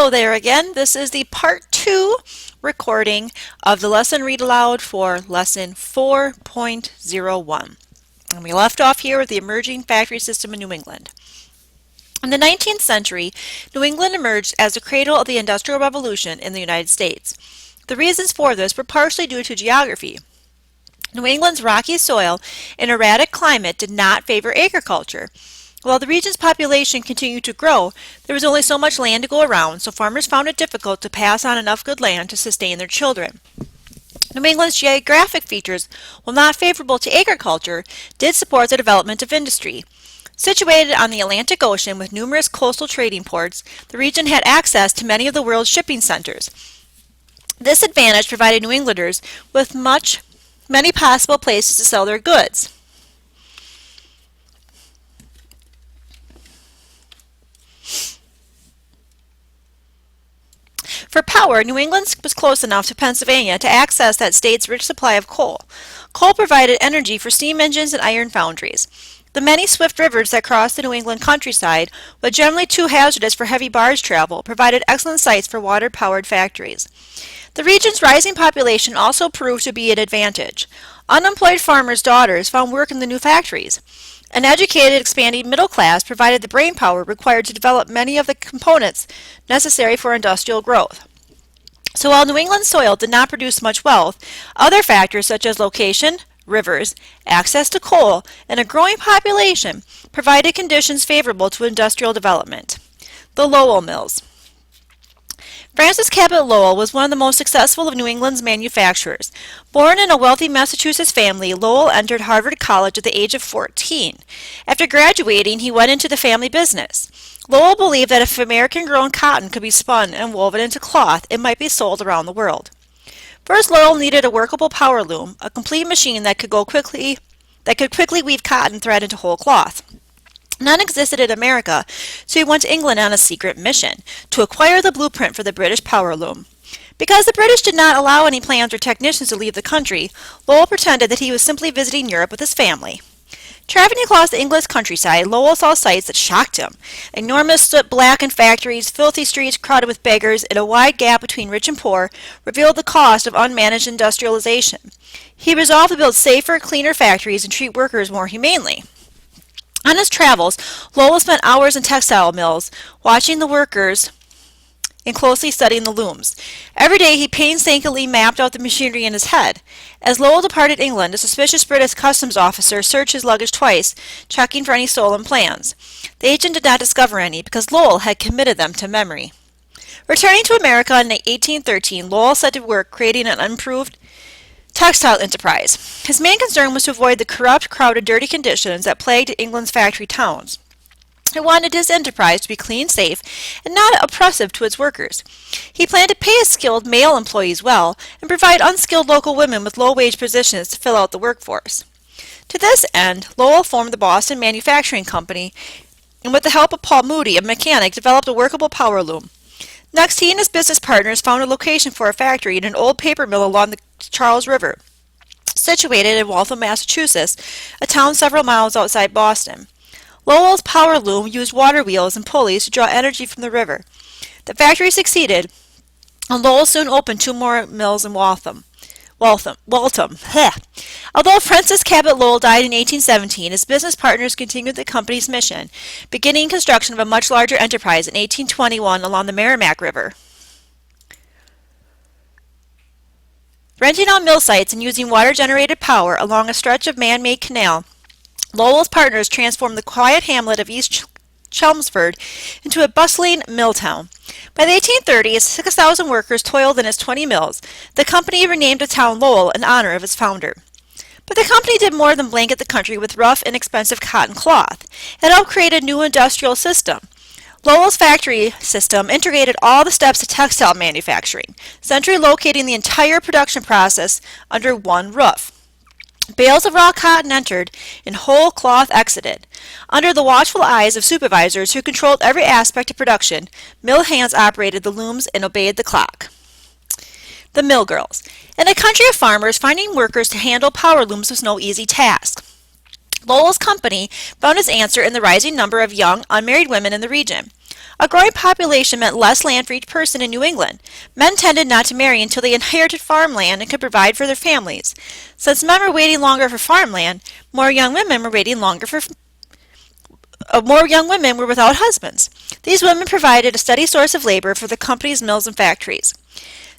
Hello there again. This is the part 2 recording of the lesson read aloud for lesson 4.01. And we left off here with the emerging factory system in New England. In the 19th century, New England emerged as the cradle of the Industrial Revolution in the United States. The reasons for this were partially due to geography. New England's rocky soil and erratic climate did not favor agriculture. While the region's population continued to grow, there was only so much land to go around, so farmers found it difficult to pass on enough good land to sustain their children. New England's geographic features, while not favorable to agriculture, did support the development of industry. Situated on the Atlantic Ocean with numerous coastal trading ports, the region had access to many of the world's shipping centers. This advantage provided New Englanders with many possible places to sell their goods. For power, New England was close enough to Pennsylvania to access that state's rich supply of coal. Coal provided energy for steam engines and iron foundries. The many swift rivers that crossed the New England countryside, while generally too hazardous for heavy barge travel, provided excellent sites for water-powered factories. The region's rising population also proved to be an advantage. Unemployed farmers' daughters found work in the new factories. An educated, expanding middle class provided the brainpower required to develop many of the components necessary for industrial growth. So while New England's soil did not produce much wealth, other factors such as location, rivers, access to coal, and a growing population provided conditions favorable to industrial development. The Lowell Mills. Francis Cabot Lowell was one of the most successful of New England's manufacturers. Born in a wealthy Massachusetts family, Lowell entered Harvard College at the age of 14. After graduating, he went into the family business. Lowell believed that if American-grown cotton could be spun and woven into cloth, it might be sold around the world. First, Lowell needed a workable power loom, a complete machine that could quickly weave cotton thread into whole cloth. None existed in America, so he went to England on a secret mission, to acquire the blueprint for the British power loom. Because the British did not allow any plans or technicians to leave the country, Lowell pretended that he was simply visiting Europe with his family. Traveling across the English countryside, Lowell saw sights that shocked him. Enormous soot-blackened factories, filthy streets crowded with beggars, and a wide gap between rich and poor revealed the cost of unmanaged industrialization. He resolved to build safer, cleaner factories and treat workers more humanely. On his travels, Lowell spent hours in textile mills, watching the workers and closely studying the looms. Every day he painstakingly mapped out the machinery in his head. As Lowell departed England, a suspicious British customs officer searched his luggage twice, checking for any stolen plans. The agent did not discover any because Lowell had committed them to memory. Returning to America in 1813, Lowell set to work creating an improved textile enterprise. His main concern was to avoid the corrupt, crowded, dirty conditions that plagued England's factory towns. He wanted his enterprise to be clean, safe, and not oppressive to its workers. He planned to pay his skilled male employees well and provide unskilled local women with low-wage positions to fill out the workforce. To this end, Lowell formed the Boston Manufacturing Company, and with the help of Paul Moody, a mechanic, developed a workable power loom. Next, he and his business partners found a location for a factory in an old paper mill along the Charles River, situated in Waltham, Massachusetts, a town several miles outside Boston. Lowell's power loom used water wheels and pulleys to draw energy from the river. The factory succeeded, and Lowell soon opened 2 more mills in Waltham. Although Francis Cabot Lowell died in 1817, his business partners continued the company's mission, beginning construction of a much larger enterprise in 1821 along the Merrimack River. Renting out mill sites and using water-generated power along a stretch of man-made canal, Lowell's partners transformed the quiet hamlet of East Chelmsford into a bustling mill town. By the 1830s, 6,000 workers toiled in its 20 mills. The company renamed the town Lowell in honor of its founder. But the company did more than blanket the country with rough, inexpensive cotton cloth. It helped create a new industrial system. Lowell's factory system integrated all the steps of textile manufacturing, centrally locating the entire production process under one roof. Bales of raw cotton entered and whole cloth exited. Under the watchful eyes of supervisors who controlled every aspect of production, mill hands operated the looms and obeyed the clock. The Mill Girls. In a country of farmers, finding workers to handle power looms was no easy task. Lowell's company found its answer in the rising number of young, unmarried women in the region. A growing population meant less land for each person in New England. Men tended not to marry until they inherited farmland and could provide for their families. Since men were waiting longer for farmland, more young women were without husbands. These women provided a steady source of labor for the company's mills and factories.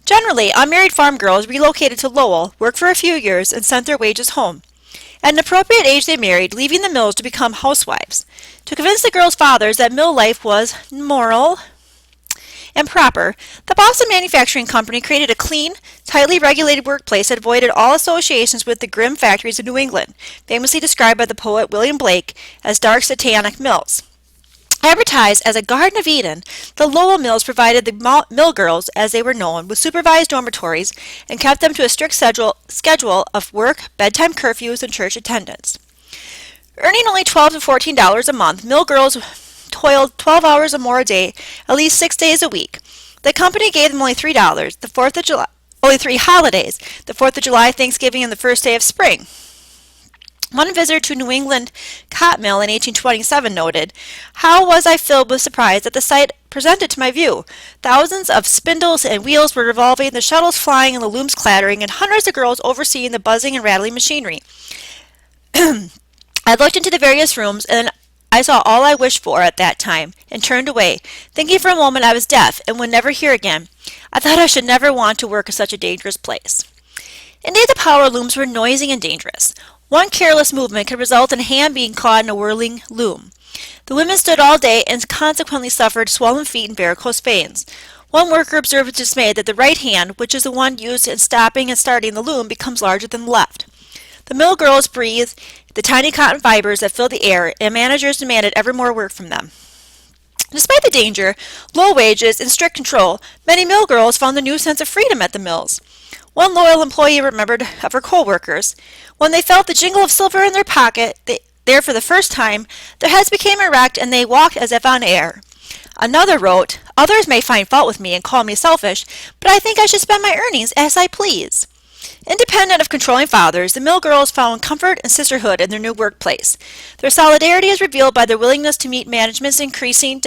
Generally, unmarried farm girls relocated to Lowell, worked for a few years, and sent their wages home. At an appropriate age they married, leaving the mills to become housewives. To convince the girls' fathers that mill life was moral and proper, the Boston Manufacturing Company created a clean, tightly regulated workplace that avoided all associations with the grim factories of New England, famously described by the poet William Blake as dark satanic mills. Advertised as a Garden of Eden, the Lowell Mills provided the mill girls, as they were known, with supervised dormitories and kept them to a strict schedule of work, bedtime curfews, and church attendance. Earning only $12 to $14 a month, mill girls toiled 12 hours or more a day, at least 6 days a week. The company gave them only $3, the 4th of July, only 3 holidays, the 4th of July, Thanksgiving, and the first day of spring. One visitor to New England cotton mill in 1827 noted, "How was I filled with surprise at the sight presented to my view. Thousands of spindles and wheels were revolving, the shuttles flying and the looms clattering, and hundreds of girls overseeing the buzzing and rattling machinery. I looked into the various rooms, and I saw all I wished for at that time, and turned away, thinking for a moment I was deaf and would never hear again. I thought I should never want to work in such a dangerous place." Indeed, the power looms were noisy and dangerous. One careless movement could result in a hand being caught in a whirling loom. The women stood all day and consequently suffered swollen feet and varicose veins. One worker observed with dismay that the right hand, which is the one used in stopping and starting the loom, becomes larger than the left. The mill girls breathed the tiny cotton fibers that filled the air, and managers demanded ever more work from them. Despite the danger, low wages, and strict control, many mill girls found a new sense of freedom at the mills. One loyal employee remembered of her co-workers. When they felt the jingle of silver in their pocket, there for the first time, their heads became erect and they walked as if on air. Another wrote, "Others may find fault with me and call me selfish, but I think I should spend my earnings as I please." Independent of controlling fathers, the mill girls found comfort and sisterhood in their new workplace. Their solidarity is revealed by their willingness to meet management's increasing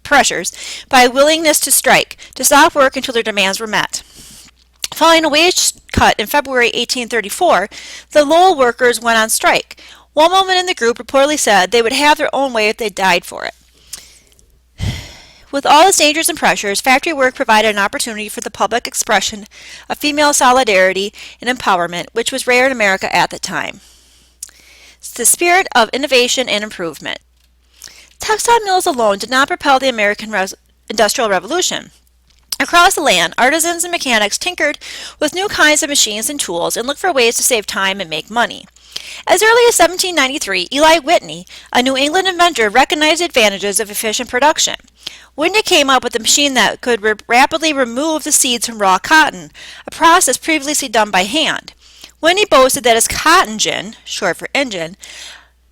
pressures, by a willingness to strike, to stop work until their demands were met. Following a wage cut in February 1834, the Lowell workers went on strike. One woman in the group reportedly said they would have their own way if they died for it. With all its dangers and pressures, factory work provided an opportunity for the public expression of female solidarity and empowerment, which was rare in America at the time. It's the spirit of innovation and improvement. Textile mills alone did not propel the American Industrial Revolution. Across the land, artisans and mechanics tinkered with new kinds of machines and tools and looked for ways to save time and make money. As early as 1793, Eli Whitney, a New England inventor, recognized the advantages of efficient production. Whitney came up with a machine that could rapidly remove the seeds from raw cotton, a process previously done by hand. Whitney boasted that his cotton gin, short for engine,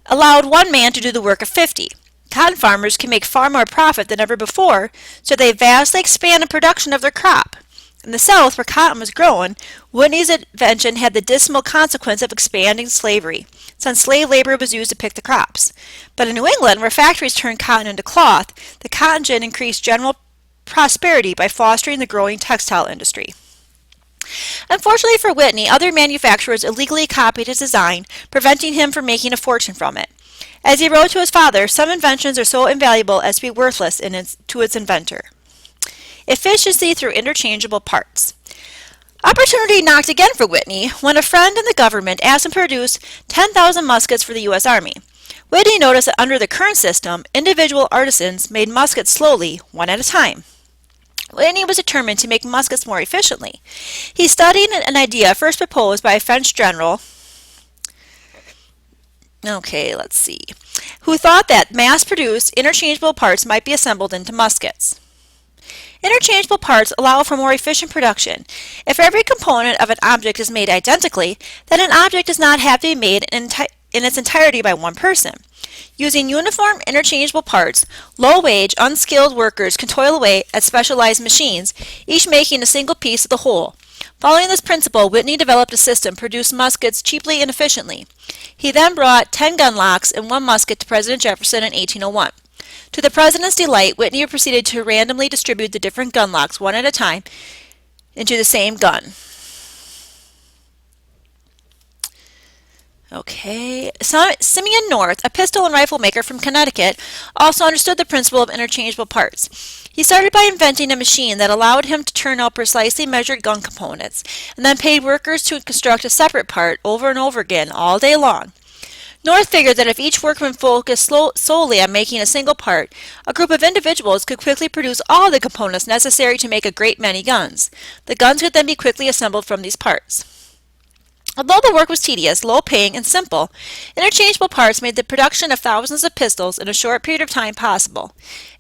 allowed one man to do the work of 50. Cotton farmers can make far more profit than ever before, so they vastly expanded production of their crop. In the South, where cotton was grown, Whitney's invention had the dismal consequence of expanding slavery, since slave labor was used to pick the crops. But in New England, where factories turned cotton into cloth, the cotton gin increased general prosperity by fostering the growing textile industry. Unfortunately for Whitney, other manufacturers illegally copied his design, preventing him from making a fortune from it. As he wrote to his father, "Some inventions are so invaluable as to be worthless to its inventor." Efficiency through interchangeable parts. Opportunity knocked again for Whitney when a friend in the government asked him to produce 10,000 muskets for the U.S. Army. Whitney noticed that under the current system, individual artisans made muskets slowly, one at a time. Whitney was determined to make muskets more efficiently. He studied an idea first proposed by a French general, who thought that mass-produced, interchangeable parts might be assembled into muskets. Interchangeable parts allow for more efficient production. If every component of an object is made identically, then an object does not have to be made in its entirety by one person. Using uniform, interchangeable parts, low-wage, unskilled workers can toil away at specialized machines, each making a single piece of the whole. Following this principle, Whitney developed a system to produce muskets cheaply and efficiently. He then brought 10 gun locks and one musket to President Jefferson in 1801. To the president's delight, Whitney proceeded to randomly distribute the different gun locks one at a time into the same gun. Okay, Simeon North, a pistol and rifle maker from Connecticut, also understood the principle of interchangeable parts. He started by inventing a machine that allowed him to turn out precisely measured gun components, and then paid workers to construct a separate part over and over again all day long. North figured that if each workman focused solely on making a single part, a group of individuals could quickly produce all the components necessary to make a great many guns. The guns could then be quickly assembled from these parts. Although the work was tedious, low-paying, and simple, interchangeable parts made the production of thousands of pistols in a short period of time possible.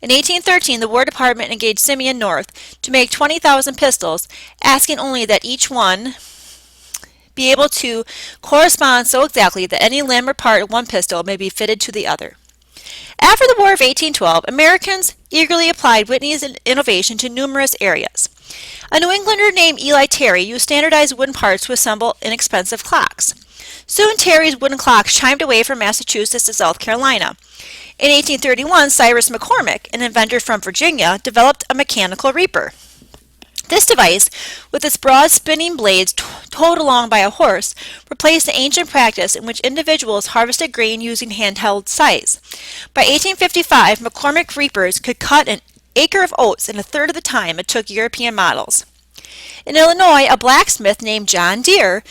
In 1813, the War Department engaged Simeon North to make 20,000 pistols, asking only that each one be able to correspond so exactly that any limb or part of one pistol may be fitted to the other. After the War of 1812, Americans eagerly applied Whitney's innovation to numerous areas. A New Englander named Eli Terry used standardized wooden parts to assemble inexpensive clocks. Soon Terry's wooden clocks chimed away from Massachusetts to South Carolina. In 1831, Cyrus McCormick, an inventor from Virginia, developed a mechanical reaper. This device, with its broad spinning blades towed along by a horse, replaced the ancient practice in which individuals harvested grain using handheld scythes. By 1855, McCormick reapers could cut an acre of oats in a third of the time it took European models. In Illinois, a blacksmith named John Deere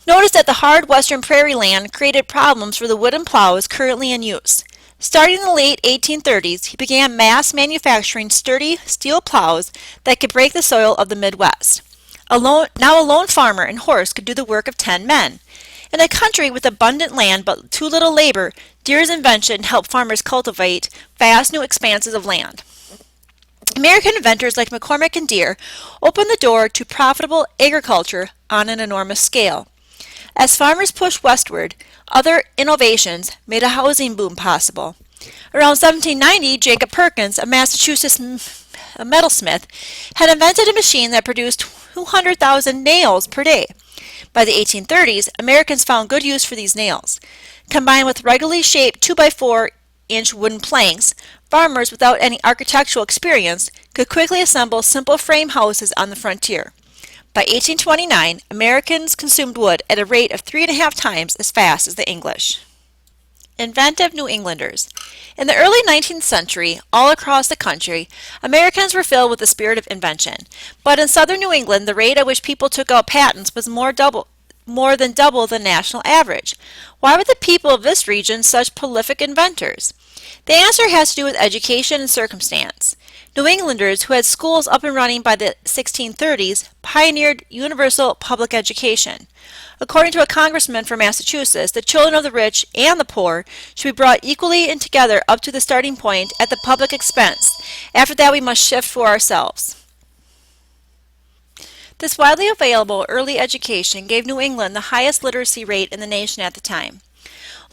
noticed that the hard western prairie land created problems for the wooden plows currently in use. Starting in the late 1830s, he began mass manufacturing sturdy steel plows that could break the soil of the Midwest. Now a lone farmer and horse could do the work of 10 men. In a country with abundant land but too little labor, Deere's invention helped farmers cultivate vast new expanses of land. American inventors like McCormick and Deere opened the door to profitable agriculture on an enormous scale. As farmers pushed westward, other innovations made a housing boom possible. Around 1790, Jacob Perkins, a Massachusetts metalsmith, had invented a machine that produced 200,000 nails per day. By the 1830s, Americans found good use for these nails. Combined with regularly shaped 2-by-4-inch wooden planks, farmers without any architectural experience could quickly assemble simple frame houses on the frontier. By 1829, Americans consumed wood at a rate of 3.5 times as fast as the English. Inventive New Englanders. In the early 19th century, all across the country, Americans were filled with the spirit of invention. But in southern New England, the rate at which people took out patents was more than double the national average. Why were the people of this region such prolific inventors? The answer has to do with education and circumstance. New Englanders who had schools up and running by the 1630s pioneered universal public education. According to a congressman from Massachusetts, the children of the rich and the poor should be brought equally in together up to the starting point at the public expense. After that, we must shift for ourselves. This widely available early education gave New England the highest literacy rate in the nation at the time.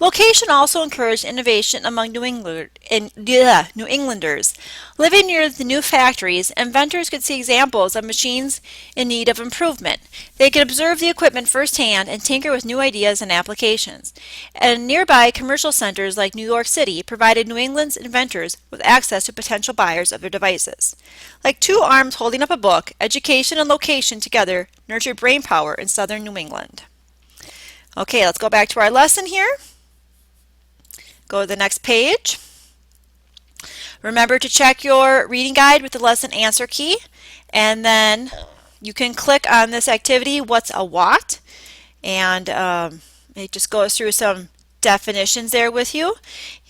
Location also encouraged innovation among New Englanders. Living near the new factories, inventors could see examples of machines in need of improvement. They could observe the equipment firsthand and tinker with new ideas and applications. And nearby commercial centers like New York City provided New England's inventors with access to potential buyers of their devices. Like two arms holding up a book, education and location together nurtured brain power in southern New England. Okay, let's go back to our lesson here. Go to the next page. Remember to check your reading guide with the lesson answer key, and then you can click on this activity, what's a watt? And it just goes through some definitions there with you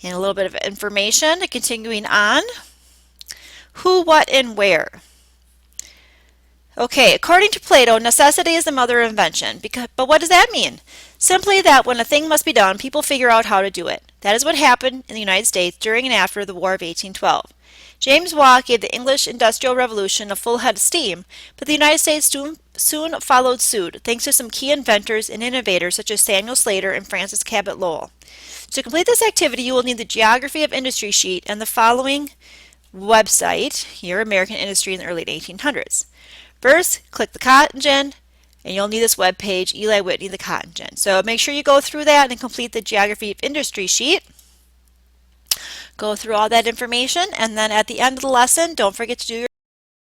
and a little bit of information. Continuing on, who, what, and where. Okay, according to Plato, necessity is the mother of invention. But what does that mean? Simply that when a thing must be done, people figure out how to do it. That is what happened in the United States during and after the War of 1812. James Watt gave the English Industrial Revolution a full head of steam, but the United States soon followed suit, thanks to some key inventors and innovators such as Samuel Slater and Francis Cabot Lowell. To complete this activity, you will need the Geography of Industry sheet and the following website, here, American Industry in the early 1800s. First, click the cotton gin, and you'll need this web page, Eli Whitney, the cotton gin. So make sure you go through that and complete the Geography of Industry sheet. Go through all that information, and then at the end of the lesson, don't forget to do your